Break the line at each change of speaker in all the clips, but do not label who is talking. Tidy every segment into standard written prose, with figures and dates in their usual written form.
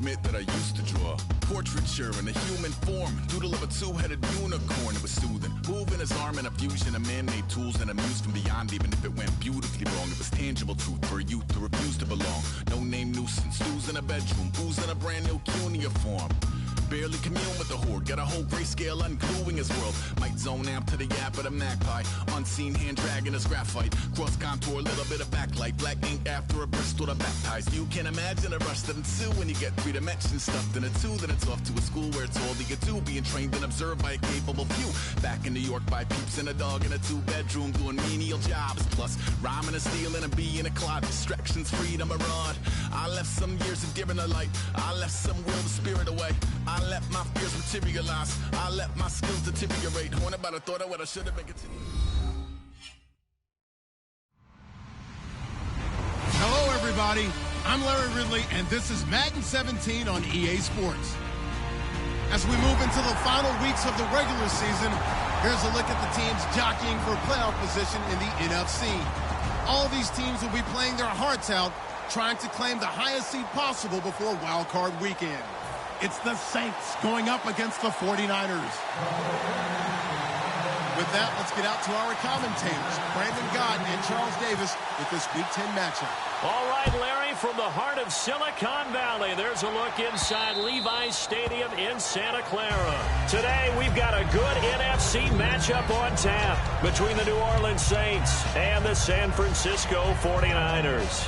admit that I used to draw portraiture in a human form, doodle of a two-headed unicorn. It was soothing, moving his arm in a fusion of man-made tools and a muse from beyond. Even if it went beautifully wrong, it was tangible truth for a youth to refuse to belong. No name nuisance, who's in a bedroom, who's in a brand new cuneiform. Barely commune with the horde, got a whole grayscale ungluing his world. Might zone amp to the yap of the magpie, unseen hand dragging his graphite. Cross contour, little bit of backlight, black ink after a Bristol to baptize. You can imagine a rush that ensue when you get three dimensions stuffed in a two. Then it's off to a school where it's all that you do, being trained and observed by a capable few. Back in New York by peeps and a dog in a two-bedroom doing menial jobs. Plus rhyming and stealing and being a clod, distractions, freedom, a rod. I left some years of giving a light, I left some will the spirit away. I let my fears materialize, I let my skills deteriorate. Horn about a thought of what I should have been continuing.
Hello everybody, I'm Larry Ridley and this is Madden 17 on EA Sports. As we move into the final weeks of the regular season, here's a look at the teams jockeying for playoff position in the NFC. All these teams will be playing their hearts out, trying to claim the highest seed possible before Wild Card Weekend. It's the Saints going up against the 49ers. With that, let's get out to our commentators, Brandon Godden and Charles Davis, with this Week 10 matchup.
All right, Larry, from the heart of Silicon Valley, there's a look inside Levi's Stadium in Santa Clara. Today, we've got a good NFC matchup on tap between the New Orleans Saints and the San Francisco 49ers.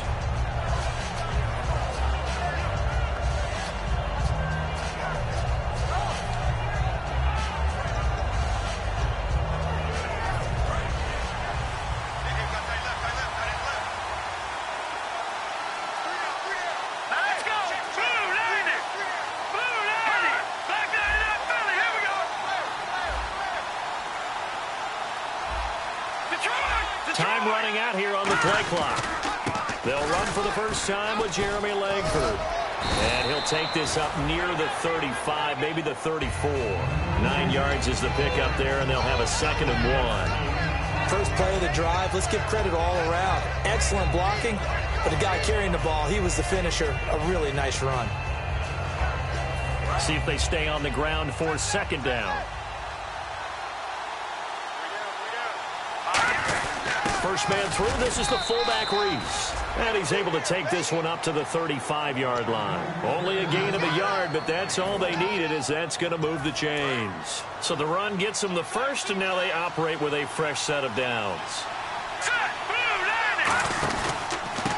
Time running out here on the play clock. They'll run for the first time with Jeremy Langford. And he'll take this up near the 35, maybe the 34. 9 yards is the pickup there, and they'll have a 2nd and 1.
First play of the drive, let's give credit all around. Excellent blocking, but the guy carrying the ball, he was the finisher. A really nice run.
See if they stay on the ground for 2nd down. First man through, this is the fullback Reese. And he's able to take this one up to the 35-yard line. Only a gain of a yard, but that's all they needed, as that's going to move the chains. So the run gets them the first, and now they operate with a fresh set of downs.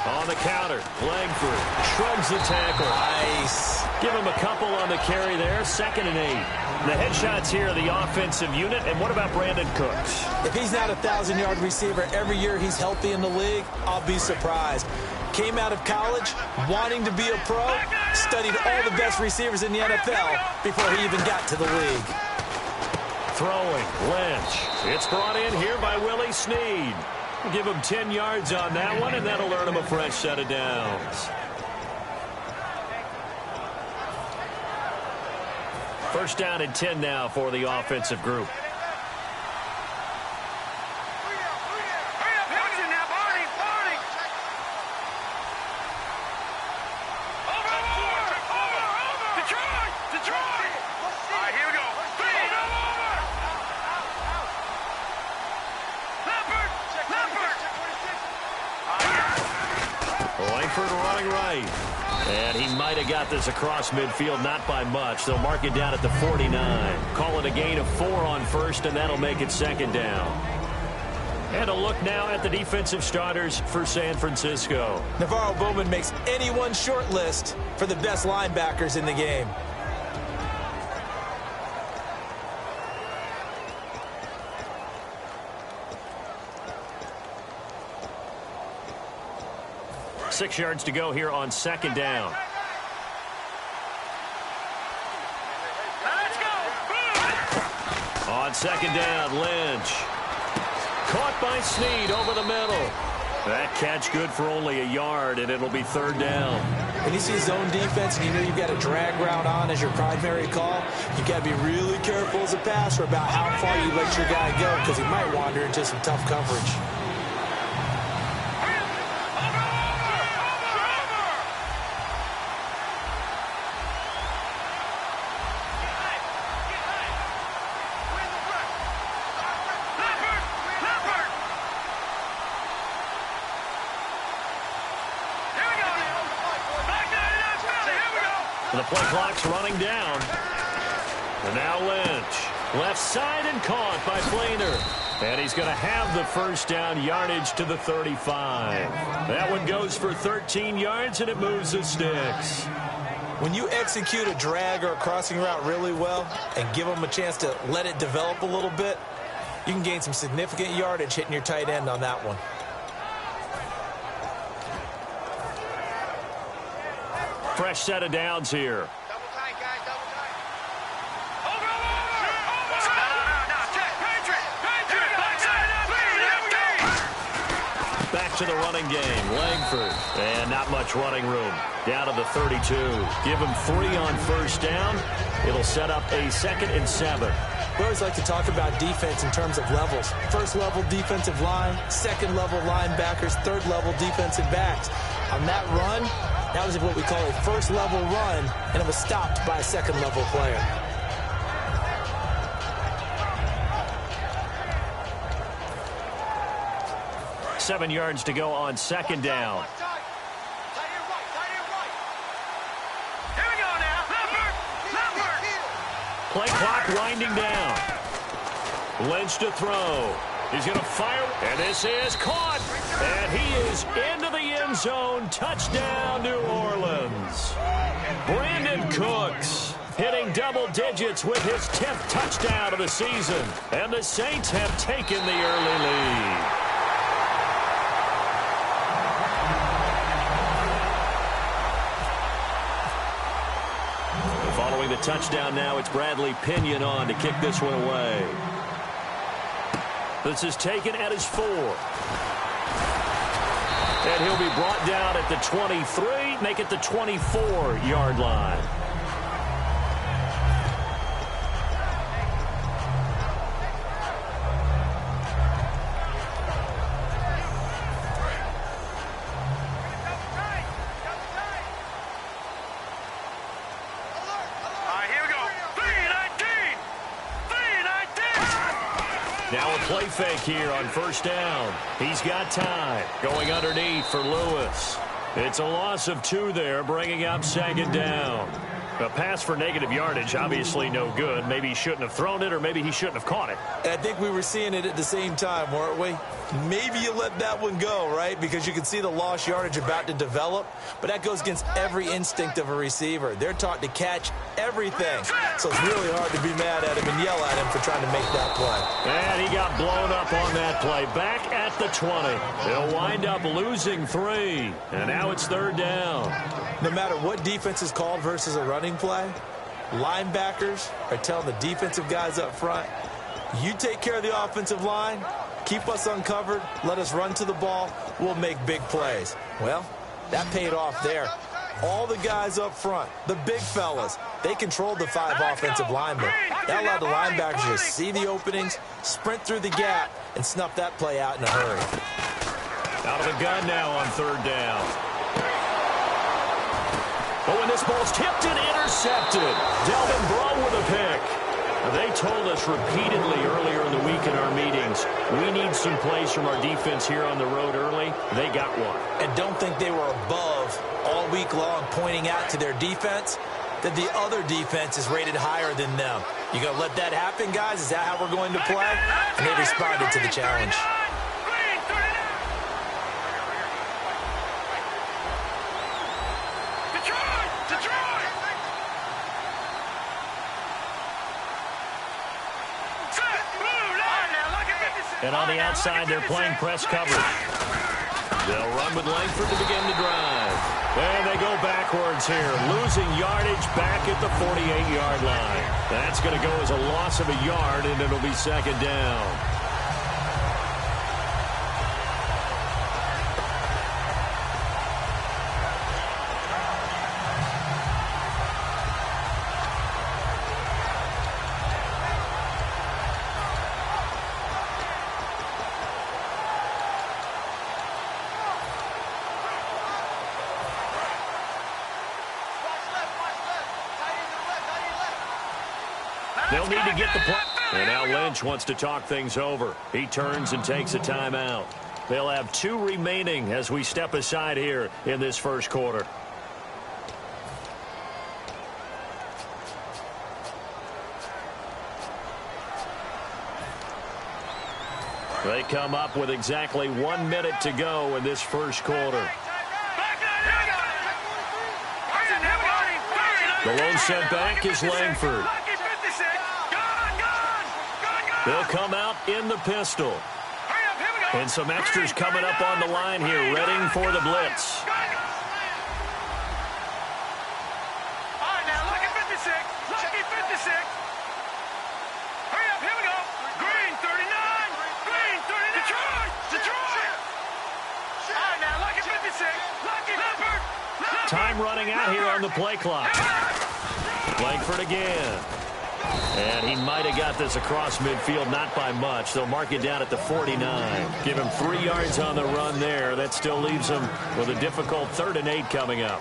On the counter, Langford shrugs the tackle.
Nice.
Give him a couple on the carry there, 2nd and 8. The headshots here, the offensive unit. And what about Brandon Cooks?
If he's not a 1,000-yard receiver every year he's healthy in the league, I'll be surprised. Came out of college wanting to be a pro, studied all the best receivers in the NFL before he even got to the league.
Throwing, Lynch. It's brought in here by Willie Snead. Give him 10 yards on that one, and that'll earn him a fresh set of downs. First down and 10 now for the offensive group. Langford running right. And he might have got this across midfield, not by much. They'll mark it down at the 49. Call it a gain of 4 on first, and that'll make it 2nd down. And a look now at the defensive starters for San Francisco.
Navarro Bowman makes anyone's short list for the best linebackers in the game.
Six yards to go here on 2nd down. Let's go. On 2nd down, Lynch. Caught by Snead over the middle. That catch good for only a yard, and it'll be 3rd down.
When you see zone defense and you know you've got a drag route on as your primary call, you've got to be really careful as a passer about how far you let your guy go, because he might wander into some tough coverage.
the play clock's running down. And now Lynch. Left side and caught by Flainer. And he's going to have the first down, yardage to the 35. That one goes for 13 yards, and it moves the sticks.
When you execute a drag or a crossing route really well and give them a chance to let it develop a little bit, you can gain some significant yardage hitting your tight end on that one.
Fresh set of downs here.
Double tight, guys, double tight.
Back to the running game. Langford. And not much running room. Down to the 32. Give him 3 on first down. It'll set up a 2nd and 7.
We always like to talk about defense in terms of levels. First level defensive line, second level linebackers, third level defensive backs. On that run, that was what we call a first level run, and it was stopped by a second level player.
Seven yards to go on second down. Play clock winding down. Lynch to throw. He's going to fire, and this is caught. And he is into the end zone. Touchdown, New Orleans. Brandon Cooks hitting double digits with his 10th touchdown of the season. And the Saints have taken the early lead. Following the touchdown now, it's Bradley Pinion on to kick this one away. This is taken at his 4. And he'll be brought down at the 23, make it the 24-yard line. Now a play fake here on first down. He's got time. Going underneath for Lewis. It's a loss of 2 there, bringing up second down. A pass for negative yardage, obviously no good. Maybe he shouldn't have thrown it, or maybe he shouldn't have caught it.
I think we were seeing it at the same time, weren't we? Maybe you let that one go, right? Because you can see the lost yardage about to develop. But that goes against every instinct of a receiver. They're taught to catch everything. So it's really hard to be mad at him and yell at him for trying to make that play.
And he got blown up on that play. Back at the 20. They'll wind up losing 3. And now it's third down.
No matter what defense is called versus a running play, linebackers are telling the defensive guys up front, you take care of the offensive line, keep us uncovered, let us run to the ball, we'll make big plays. Well, that paid off there. All the guys up front, the big fellas, they controlled the 5 offensive linemen. That allowed the linebackers to see the openings, sprint through the gap, and snuff that play out in a hurry.
Out of the gun now on third down. But when this ball's tipped and intercepted, Delvin Breaux with a pick. They told us repeatedly earlier in the week in our meetings, we need some plays from our defense here on the road early. They got one.
And don't think they were above all week long pointing out to their defense that the other defense is rated higher than them. You going to let that happen, guys? Is that how we're going to play? And they responded to the challenge.
And on the outside, they're playing press coverage. They'll run with Langford to begin the drive. And they go backwards here, losing yardage back at the 48-yard line. That's going to go as a loss of a yard, and it'll be second down. They'll need to get the play. And now Lynch wants to talk things over. He turns and takes a timeout. They'll have 2 remaining as we step aside here in this first quarter. They come up with exactly 1 minute to go in this first quarter. The lone sent back is Langford. They'll come out in the pistol. And some extras coming up on the line here, readying for the blitz. Time running out here on the play clock. Langford again. And he might have got this across midfield, not by much. They'll mark it down at the 49. Give him 3 yards on the run there. That still leaves him with a difficult 3rd and 8 coming up.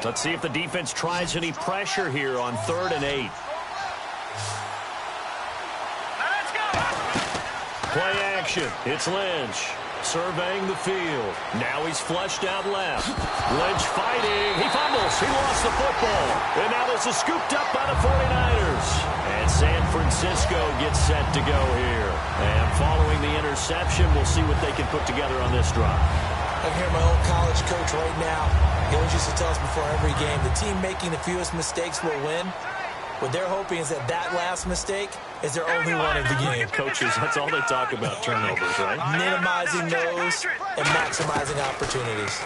Let's see if the defense tries any pressure here on 3rd and 8. Play action. It's Lynch surveying the field. Now he's flushed out left. Lynch fighting. He fumbles. He lost the football. And now this is scooped up by the 49ers. And San Francisco gets set to go here. And following the interception, we'll see what they can put together on this drive.
I hear my old college coach right now. He always used to tell us before every game, the team making the fewest mistakes will win. What they're hoping is that last mistake is their only one of the game.
Coaches, that's all they talk about, turnovers, right?
Minimizing those and maximizing opportunities.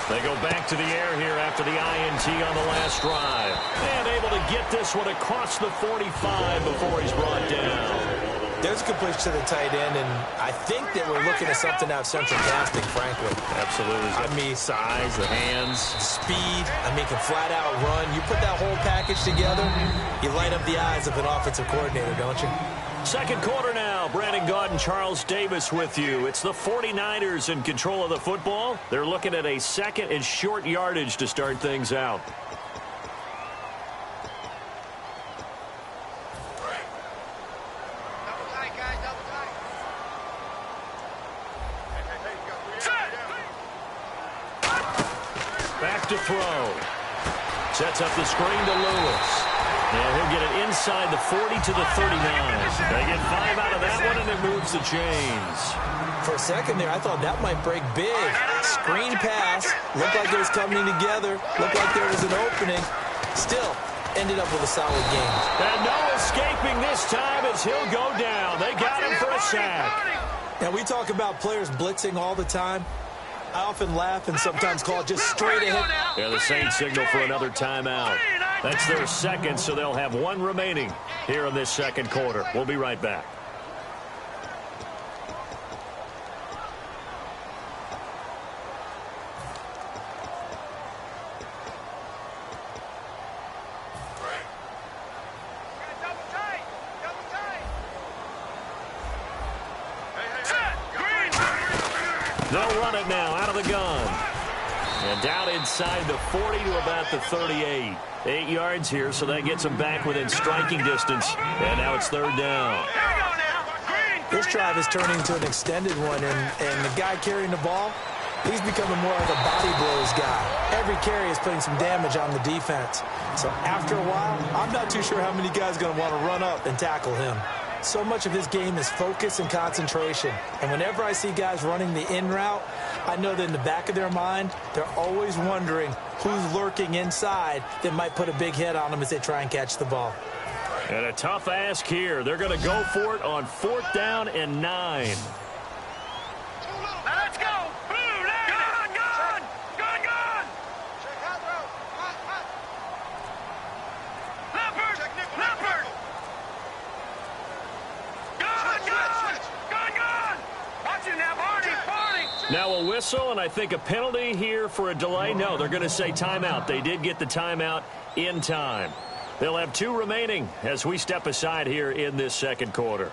They go back to the air here after the INT on the last drive. And able to get this one across the 45 before he's brought down.
There's a completion to the tight end, and I think that we're looking at something out of central casting, frankly.
Absolutely.
I mean,
size, the hands.
Speed. I mean, can flat out run. You put that whole package together, you light up the eyes of an offensive coordinator, don't you?
Second quarter now. Brandon Gaudin, Charles Davis with you. It's the 49ers in control of the football. They're looking at a 2nd and short yardage to start things out. To throw. Sets up the screen to Lewis. And he'll get it inside the 40 to the 39. They get 5 out of that one, and it moves the chains.
For a second there, I thought that might break big. Screen pass. Looked like it was coming together. Looked like there was an opening. Still, ended up with a solid game.
And no escaping this time as he'll go down. They got him for a sack.
Now, we talk about players blitzing all the time. I often laugh and sometimes call it just straight ahead.
Yeah, the Saints signal for another timeout. That's their 2nd, so they'll have 1 remaining here in this 2nd quarter. We'll be right back. They'll run it now out of the gun. And down inside the 40 to about the 38. 8 yards here, so that gets them back within striking distance. And now it's 3rd down.
This drive is turning into an extended one, and the guy carrying the ball, he's becoming more like a body blows guy. Every carry is putting some damage on the defense. So after a while, I'm not too sure how many guys are going to want to run up and tackle him. So much of his game is focus and concentration. And whenever I see guys running the in route, I know that in the back of their mind, they're always wondering who's lurking inside that might put a big hit on them as they try and catch the ball.
And a tough ask here. They're going to go for it on 4th down and 9.
Let's go!
Now a whistle, and I think a penalty here for a delay. No, they're going to say timeout. They did get the timeout in time. They'll have 2 remaining as we step aside here in this 2nd quarter.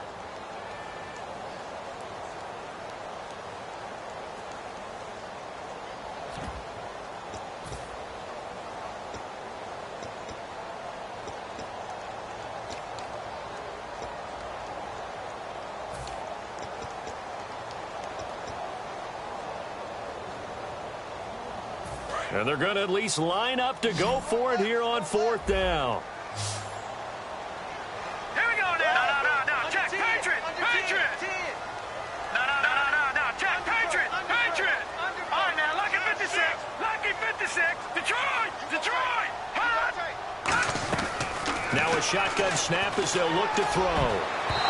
And they're going to at least line up to go for it here on 4th down.
Here we go now. No. Check. Patriot. No. Check. Patriot. All right, now. Lucky 56. Detroit. Hot.
Now a shotgun snap as they'll look to throw.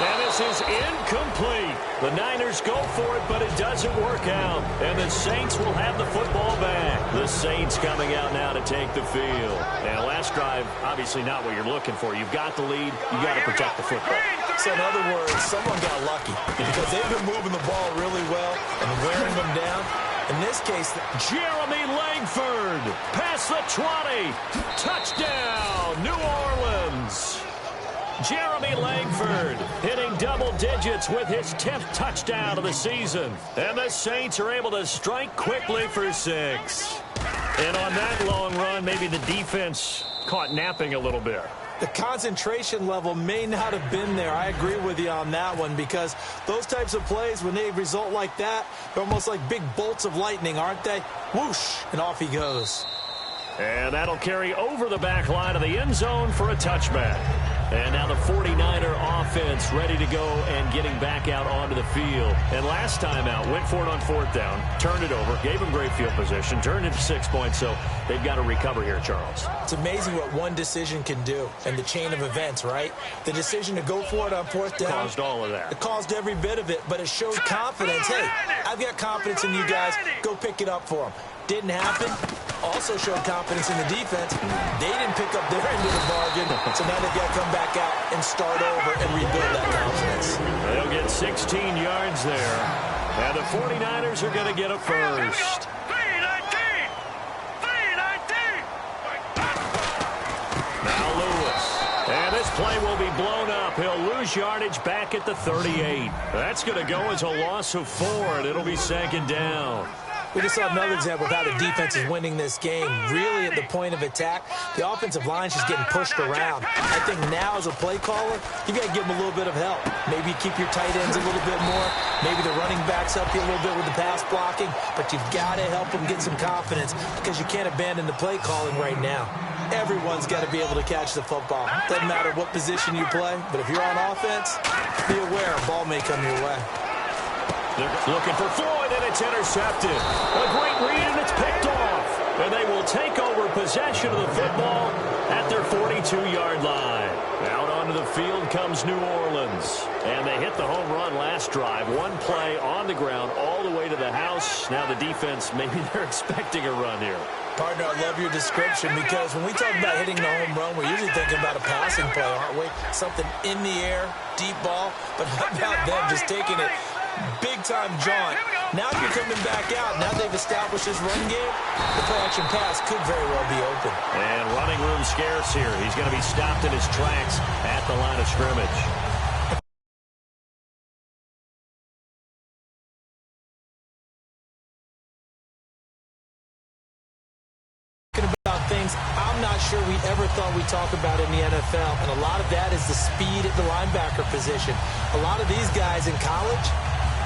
And this is incomplete. The Niners go for it, but it doesn't work out. And the Saints will have the football back. The Saints coming out now to take the field. And last drive, obviously not what you're looking for. You've got the lead. You've got to protect the football.
So in other words, someone got lucky because they've been moving the ball really well and wearing them down. In this case,
Jeremy Langford past the 20. Touchdown, New Orleans. Jeremy Langford hitting double digits with his 10th touchdown of the season. And the Saints are able to strike quickly for 6. And on that long run, maybe the defense caught napping a little bit.
The concentration level may not have been there. I agree with you on that one because those types of plays, when they result like that, they're almost like big bolts of lightning, aren't they? Whoosh, and off he goes.
And that'll carry over the back line of the end zone for a touchback. And now the 49er offense ready to go and getting back out onto the field. And last time out, went for it on 4th down, turned it over, gave them great field position, turned it to 6 points, so they've got to recover here, Charles.
It's amazing what one decision can do and the chain of events, right? The decision to go for it on 4th down.
Caused all of that.
It caused every bit of it, but it showed confidence. Hey, I've got confidence in you guys. Go pick it up for them. Didn't happen. Also showed confidence in the defense. They didn't pick up their end of the bargain, so now they've got to come back out and start over and rebuild that confidence.
They'll get 16 yards there. And the 49ers are going to get a first.
319.
Now Lewis. And this play will be blown up. He'll lose yardage back at the 38. That's going to go as a loss of 4, and it'll be 2nd down.
We just saw another example of how the defense is winning this game. Really at the point of attack, the offensive line's just getting pushed around. I think now as a play caller, you've got to give them a little bit of help. Maybe keep your tight ends a little bit more. Maybe the running backs help you a little bit with the pass blocking. But you've got to help them get some confidence because you can't abandon the play calling right now. Everyone's got to be able to catch the football. Doesn't matter what position you play, but if you're on offense, be aware a ball may come your way.
They're looking for Floyd, and it's intercepted. A great read, and it's picked off. And they will take over possession of the football at their 42-yard line. Out onto the field comes New Orleans. And they hit the home run last drive. One play on the ground all the way to the house. Now the defense, maybe they're expecting a run here.
Partner, I love your description because when we talk about hitting the home run, we're usually thinking about a passing play, aren't we? Something in the air, deep ball. But how about them just taking it big-time jaunt? Now if you're coming back out, now they've established this run game, the play-action pass could very well be open.
And running room scarce here. He's going to be stopped in his tracks at the line of scrimmage.
Things I'm not sure we ever thought we'd talk about in the NFL, and a lot of that is the speed at the linebacker position. A lot of these guys in college,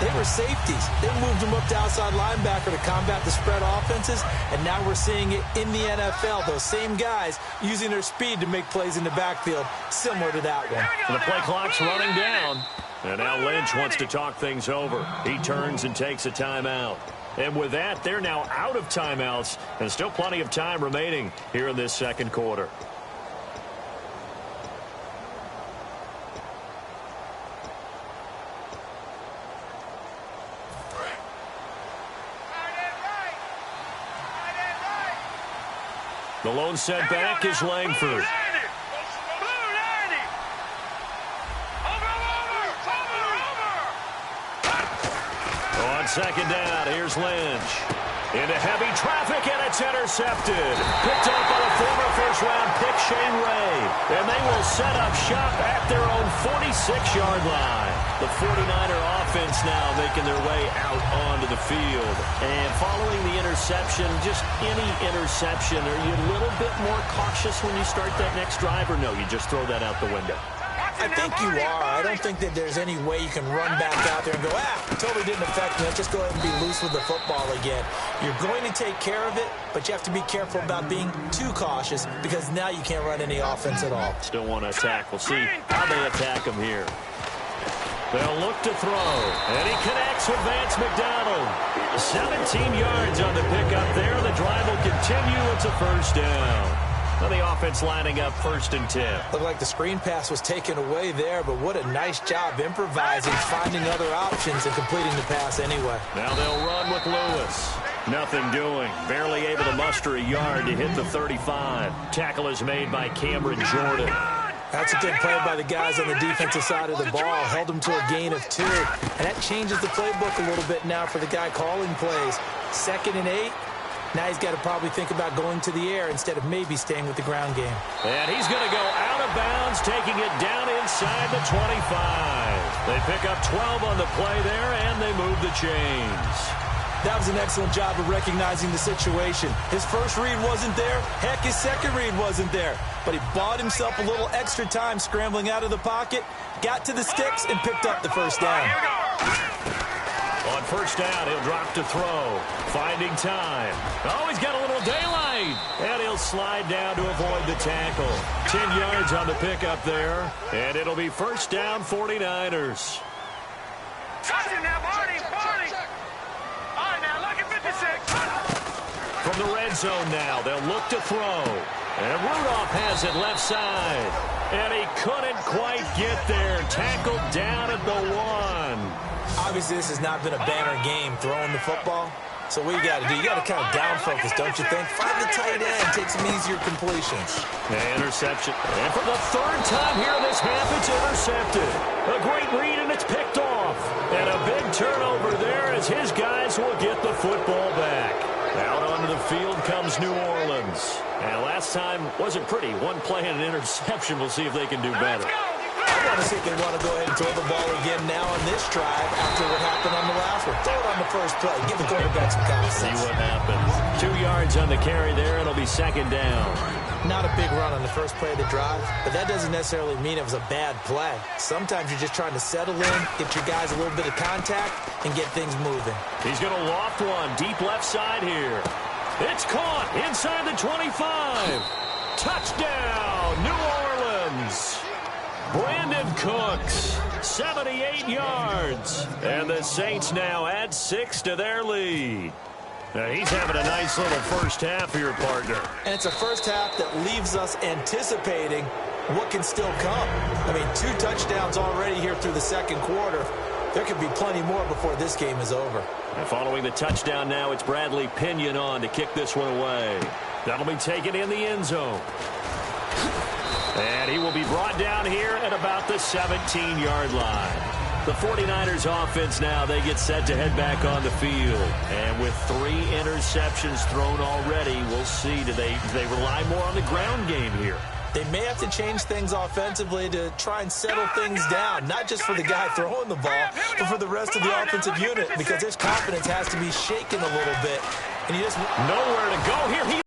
they were safeties. They moved them up to outside linebacker to combat the spread offenses, and now we're seeing it in the NFL. Those same guys using their speed to make plays in the backfield, similar to that one.
The play clock's running down, and now Lynch wants to talk things over. He turns and takes a timeout. And with that, they're now out of timeouts, and still plenty of time remaining here in this second quarter. The lone setback is Langford. On second down, here's Lynch. Into heavy traffic, and it's intercepted. Picked up by the former first-round pick, Shane Ray. And they will set up shop at their own 46-yard line. The 49er offense now making their way out onto the field. And following the interception, just any interception, are you a little bit more cautious when you start that next drive, or no, you just throw that out the window?
I think you are. I don't think that there's any way you can run back out there and go, totally didn't affect me. Let's just go ahead and be loose with the football again. You're going to take care of it, but you have to be careful about being too cautious because now you can't run any offense at all.
Still want to attack. We'll see how they attack him here. They'll look to throw, and he connects with Vance McDonald. 17 yards on the pickup there. The drive will continue. It's a first down. Well, the offense lining up 1st and 10.
Looked like the screen pass was taken away there, but what a nice job improvising, finding other options, and completing the pass anyway.
Now they'll run with Lewis. Nothing doing. Barely able to muster a yard to hit the 35. Tackle is made by Cameron Jordan.
That's a good play by the guys on the defensive side of the ball. Held them to a gain of 2. And that changes the playbook a little bit now for the guy calling plays. 2nd and 8. Now he's got to probably think about going to the air instead of maybe staying with the ground game.
And he's going to go out of bounds, taking it down inside the 25. They pick up 12 on the play there, and they move the chains.
That was an excellent job of recognizing the situation. His first read wasn't there. Heck, his second read wasn't there. But he bought himself a little extra time scrambling out of the pocket, got to the sticks, and picked up the first down.
On first down, he'll drop to throw. Finding time. Oh, he's got a little daylight. And he'll slide down to avoid the tackle. 10 yards on the pickup there. And it'll be first down, 49ers.
Touching now, Barney. All right, now, lucky 56.
From the red zone now, they'll look to throw. And Rudolph has it left side. And he couldn't quite get there. Tackled down at the 1.
Obviously, this has not been a banner game throwing the football. So what you got to do, you got to kind of down focus, don't you think? Find the tight end, take some easier completions.
Interception. And for the 3rd time here this half, it's intercepted. A great read, and it's picked off. And a big turnover there as his guys will get the football back. Out onto the field comes New Orleans. And last time wasn't pretty. One play and an interception. We'll see if they can do better.
I want to see if they want to go ahead and throw the ball again now on this drive after what happened on the last one. Throw it on the first play. Give the quarterback some confidence.
See what happens. 2 yards on the carry there. It'll be 2nd down.
Not a big run on the first play of the drive, but that doesn't necessarily mean it was a bad play. Sometimes you're just trying to settle in, get your guys a little bit of contact, and get things moving.
He's going to loft one deep left side here. It's caught inside the 25. Touchdown, New Orleans. Brandon Cooks, 78 yards. And the Saints now add 6 to their lead. Now he's having a nice little first half here, partner.
And it's a first half that leaves us anticipating what can still come. I mean, 2 touchdowns already here through the 2nd quarter. There could be plenty more before this game is over.
And following the touchdown now, it's Bradley Pinion on to kick this one away. That'll be taken in the end zone. And he will be brought down here at about the 17-yard line. The 49ers offense now, they get set to head back on the field. And with 3 interceptions thrown already, we'll see, do they rely more on the ground game here?
They may have to change things offensively to try and settle things down, not just for the guy throwing the ball, but for the rest of the offensive unit, because his confidence has to be shaken a little bit. And you just
nowhere to go here.